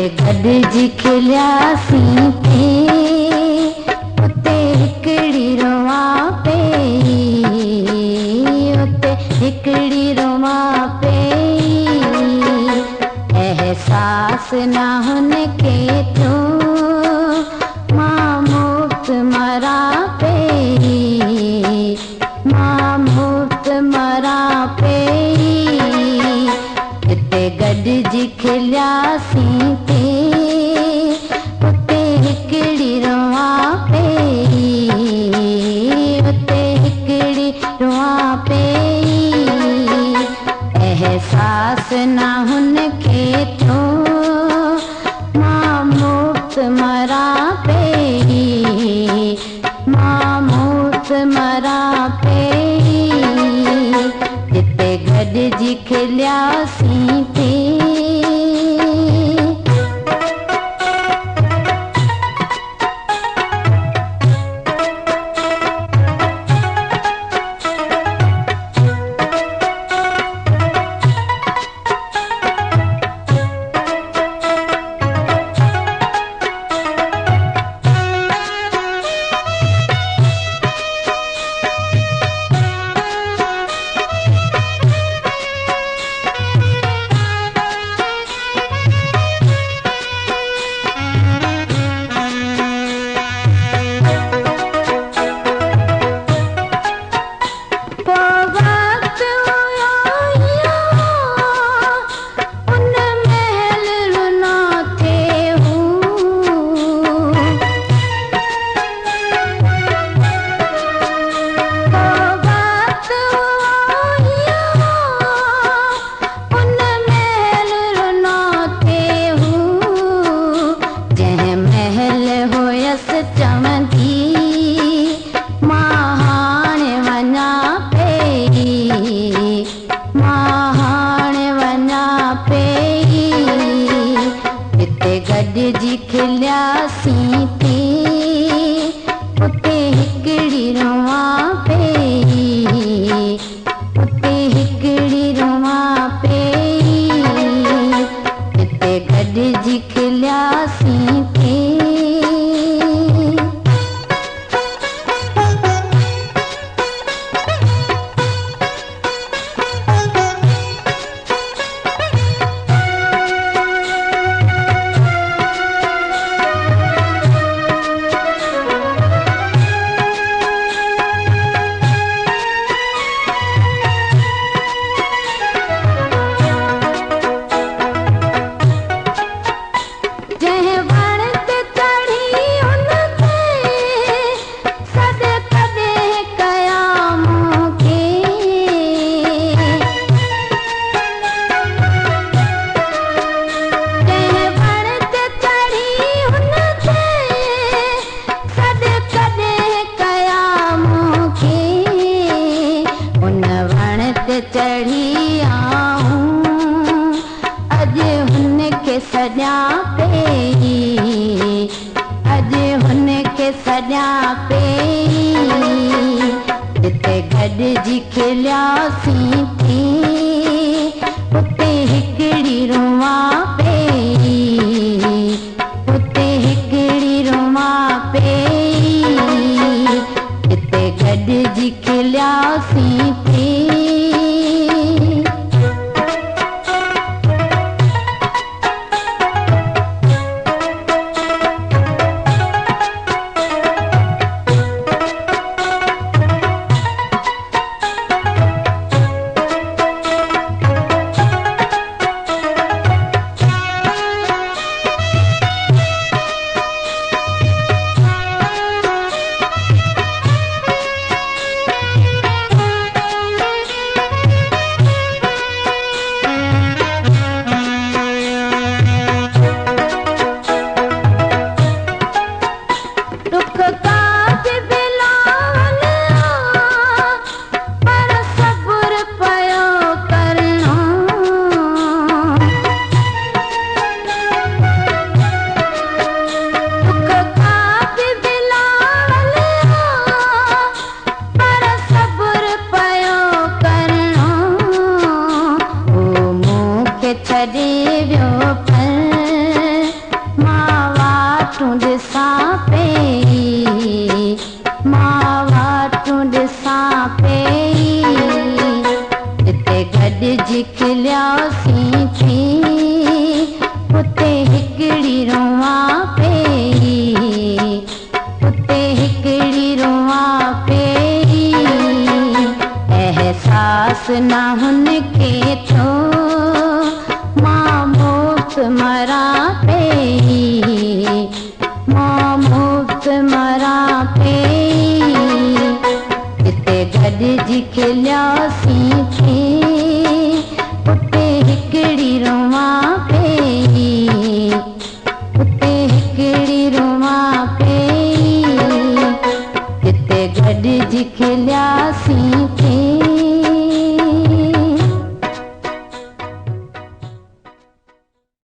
जिते गॾिजी खिलियासीं थे उते हिकिड़ी रोआ पई, उते हिकिड़ी रोआ पई। एहसास ना हुनखे थियो मां मुफ्त मरा पई, मां मुफ्त मरा पई। जिते गॾिजी खिलियासीं थे उते हिकिड़ी रोआ पई, उते हिकिड़ी रोआ पई। एहसास ना हुनखे थियो मां मुफ्त मरा पई, मां मुफ्त मरा पई। जिते गॾिजी खिलियासीं थे। गॾिजी खिलियासीं थे उते हिकिड़ी रोआ पई, उते हिकिड़ी रोआ पई। जिते गॾिजी खिलियासीं थे। चढ़ी आऊं अॼु हुनखे सॼा पई, अॼु हुनखे सॼा पई। जिते गॾिजी खिलियासीं थे उते हिकिड़ी रोआ पई, उते हिकिड़ी रोआ पई। जिते गॾिजी खिलियासीं थे। मावा तूं ॾिसां पई जिते गॾिजी खिलियासीं थी उते हिकिड़ी रोवां पई उते हिकिड़ी रोवां पई एहसास न हुनखे थियो मां मुफ़्त मरां पई मां मुफ़्त मरां पई जिते गॾिजी खिलियासीं थी उते हिकिड़ी रोवां पई उते हिकिड़ी रोवां पई जिते गॾिजी खिलियासीं थी